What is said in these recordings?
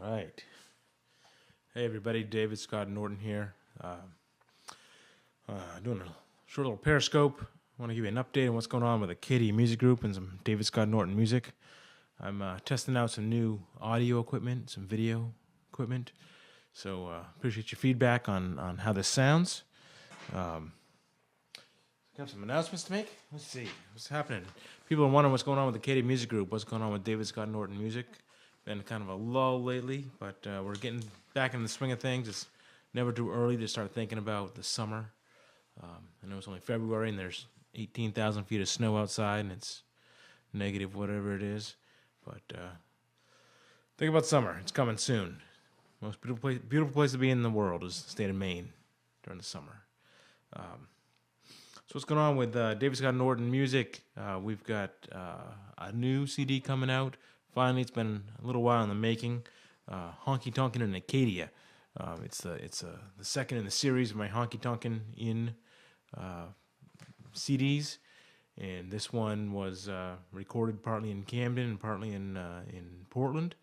Right. Hey, everybody. David Scott Norton here. Doing a short little Periscope. I want to give you an update on what's going on with the Kitty Music Group and some David Scott Norton music. I'm testing out some new audio equipment, some video equipment. So appreciate your feedback on how this sounds. Got some announcements to make. Let's see what's happening. People are wondering what's going on with the Kitty Music Group. What's going on with David Scott Norton music? Been kind of a lull lately, but we're getting back in the swing of things. It's never too early to start thinking about the summer. I know it's only February and there's 18,000 feet of snow outside and it's negative whatever it is. But think about summer. It's coming soon. Most beautiful place to be in the world is the state of Maine during the summer. So what's going on with David Scott Norton music? We've got a new CD coming out. Finally, it's been a little while in the making. Honky Tonkin' in Acadia. It's the second in the series of my Honky Tonkin' in CDs, and this one was recorded partly in Camden and partly in Portland.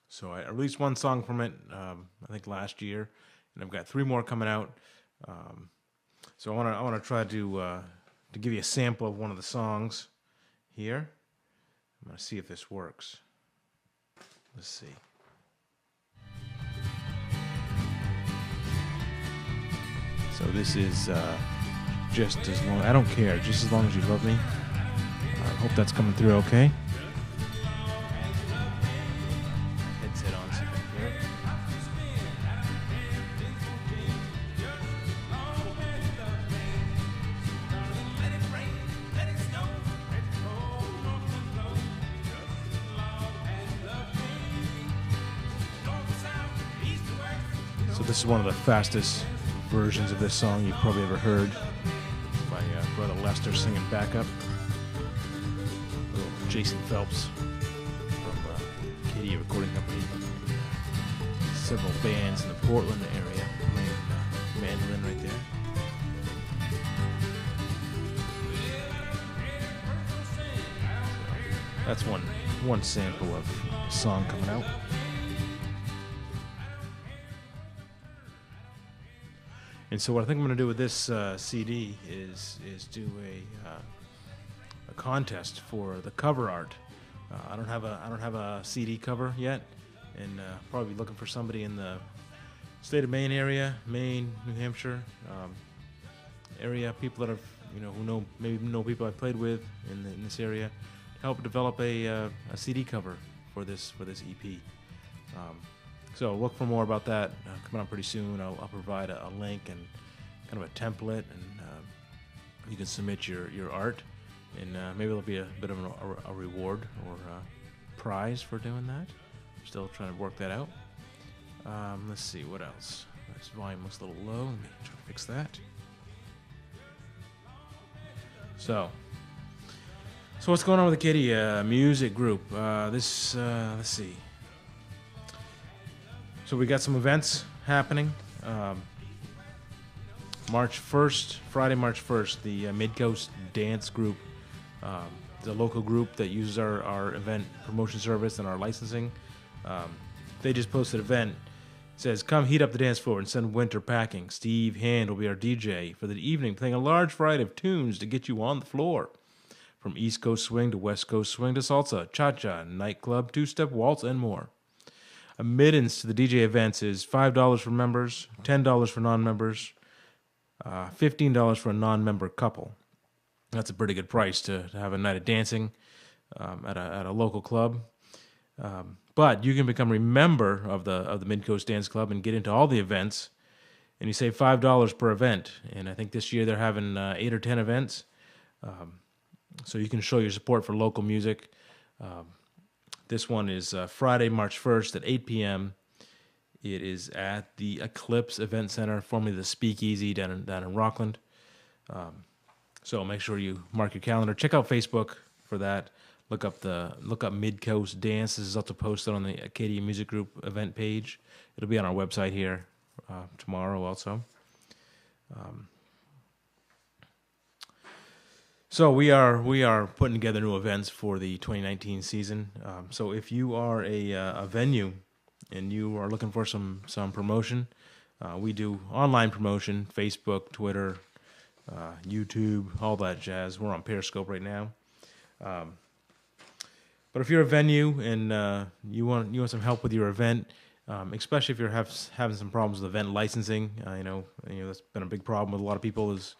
So I released one song from it, I think last year, and I've got 3 more coming out. So I want to try to give you a sample of one of the songs here. I'm going to see if this works. Let's see. So this is Just As Long... I don't care. Just As Long As You Love Me. I hope that's coming through okay. Headset on so you can hear it. So this is one of the fastest versions of this song you've probably ever heard. My brother Lester singing backup. Little Jason Phelps from Kitty Recording Company. Several bands in the Portland area playing mandolin right there. That's one sample of a song coming out. And so what I think I'm going to do with this CD is do a contest for the cover art. I don't have a CD cover yet, and probably looking for somebody in the state of Maine area, Maine, New Hampshire area, people that have who know people I've played with in this area, to help develop a CD cover for this EP. So look for more about that coming up pretty soon. I'll provide a link and kind of a template, and you can submit your art, and maybe there'll be a bit of a reward or a prize for doing that. I'm still trying to work that out. Let's see, what else? This volume looks a little low. Let me try to fix that. So what's going on with the Kitty Music Group? Let's see. So we got some events happening. March 1st, Friday, March 1st, the Midcoast Dance Group, the local group that uses our event promotion service and our licensing, they just posted an event. It says, "Come heat up the dance floor and send winter packing. Steve Hand will be our DJ for the evening, playing a large variety of tunes to get you on the floor. From East Coast swing to West Coast swing to salsa, cha-cha, nightclub, two-step waltz, and more. Admittance to the DJ events is $5 for members, $10 for non-members, $15 for a non-member couple. That's a pretty good price to have a night of dancing at a local club. But you can become a member of the Midcoast Dance Club and get into all the events, and you save $5 per event. And I think this year they're having 8 or 10 events, so you can show your support for local music. This one is Friday, March 1st at 8 p.m. It is at the Eclipse Event Center, formerly the Speakeasy down in Rockland. So make sure you mark your calendar. Check out Facebook for that. Look up Midcoast Dance. This is also posted on the Acadia Music Group event page. It'll be on our website here tomorrow also. So we are putting together new events for the 2019 season. So if you are a venue and you are looking for some promotion, we do online promotion, Facebook, Twitter, YouTube, all that jazz. We're on Periscope right now. But if you're a venue and you want some help with your event, especially if you're having some problems with event licensing, that's been a big problem with a lot of people is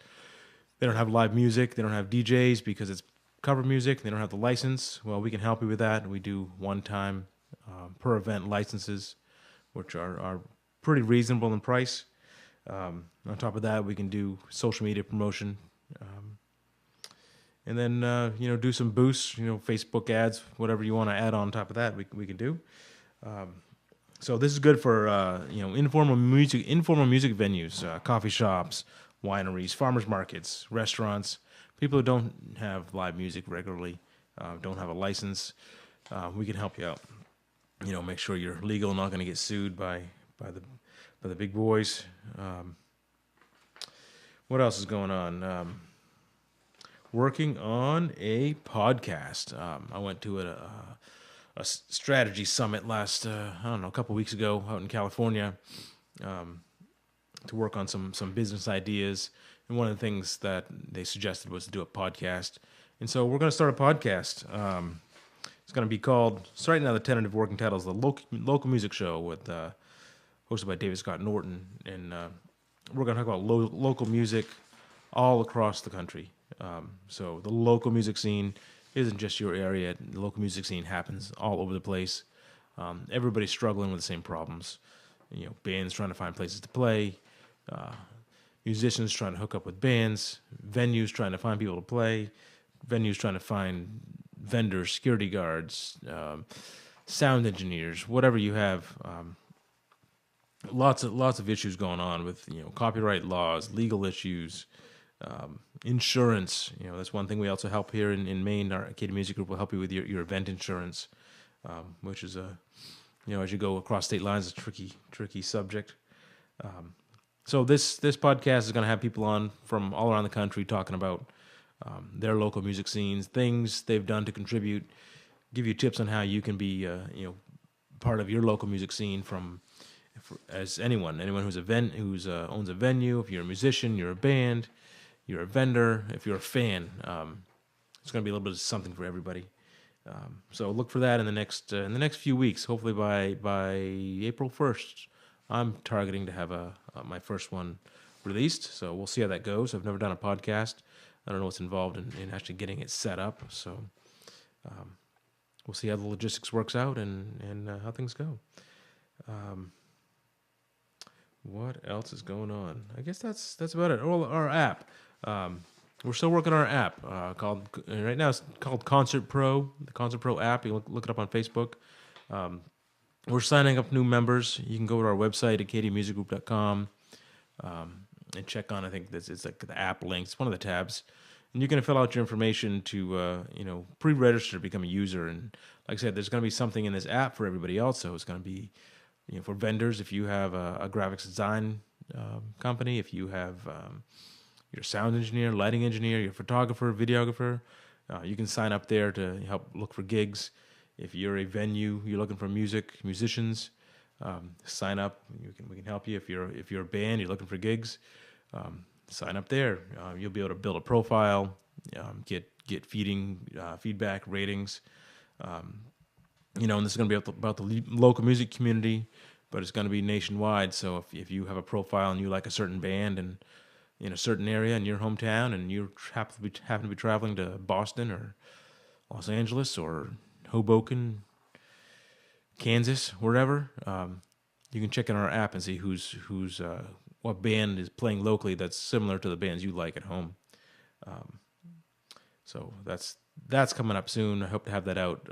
they don't have live music, they don't have DJs because it's cover music, they don't have the license. Well, we can help you with that. We do one-time per event licenses, which are pretty reasonable in price. On top of that, we can do social media promotion. And then, do some boosts, Facebook ads, whatever you want to add on top of that, we can do. So this is good for, informal music venues, coffee shops, wineries, farmers markets, restaurants, people who don't have live music regularly, don't have a license. We can help you out. Make sure you're legal, not going to get sued by the big boys. What else is going on? Working on a podcast. I went to a strategy summit last, a couple weeks ago out in California to work on some business ideas. And one of the things that they suggested was to do a podcast. And so we're going to start a podcast. It's going to be called, so right now the tentative working title is the Local Music Show with hosted by David Scott Norton. And we're going to talk about local music all across the country. So the local music scene isn't just your area. The local music scene happens all over the place. Everybody's struggling with the same problems. Bands trying to find places to play, musicians trying to hook up with bands, venues trying to find people to play, venues trying to find vendors, security guards, sound engineers, whatever you have. Lots of issues going on with copyright laws, legal issues. Insurance, that's one thing we also help here in Maine. Our Acadia Music Group will help you with your event insurance, which is as you go across state lines, a tricky subject. So this podcast is going to have people on from all around the country talking about their local music scenes, things they've done to contribute, give you tips on how you can be part of your local music scene as anyone who's owns a venue. If you're a musician, you're a band, you're a vendor, if you're a fan, it's going to be a little bit of something for everybody. So look for that in the next few weeks. Hopefully by April 1st, I'm targeting to have my first one released. So we'll see how that goes. I've never done a podcast. I don't know what's involved in actually getting it set up. So we'll see how the logistics works out and how things go. What else is going on? I guess that's about it. Oh, our app. We're still working on our app right now. It's called Concert Pro. The Concert Pro app. You look it up on Facebook. We're signing up new members. You can go to our website, acadiamusicgroup.com, and check on. I think it's like the app links. It's one of the tabs, and you can fill out your information to pre-register to become a user. And like I said, there's going to be something in this app for everybody else. So it's going to be for vendors. If you have a graphics design company, if you have your sound engineer, lighting engineer, your photographer, videographer, you can sign up there to help look for gigs. If you're a venue, you're looking for musicians, sign up. We can help you. If you're a band, you're looking for gigs, sign up there. You'll be able to build a profile, get feedback, ratings. And this is going to be about the local music community, but it's going to be nationwide. So if you have a profile and you like a certain band and in a certain area in your hometown, and you happen to be traveling to Boston or Los Angeles or Hoboken, Kansas, wherever, you can check in our app and see who's what band is playing locally that's similar to the bands you like at home. So that's coming up soon. I hope to have that out.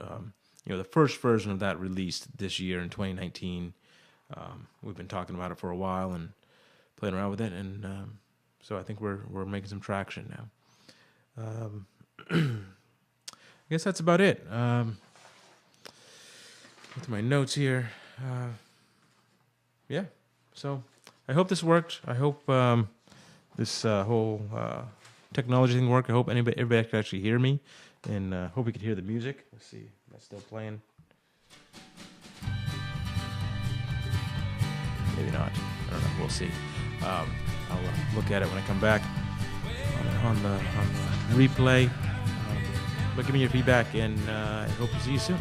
The first version of that released this year in 2019. We've been talking about it for a while and playing around with it, and so I think we're making some traction now. I guess that's about it. Look at my notes here. So I hope this worked. I hope this whole technology thing work. I hope everybody can actually hear me, and hope you can hear the music. Let's see, am I still playing? Maybe not. I don't know. We'll see. I'll look at it when I come back on the replay. But give me your feedback, and I hope to see you soon.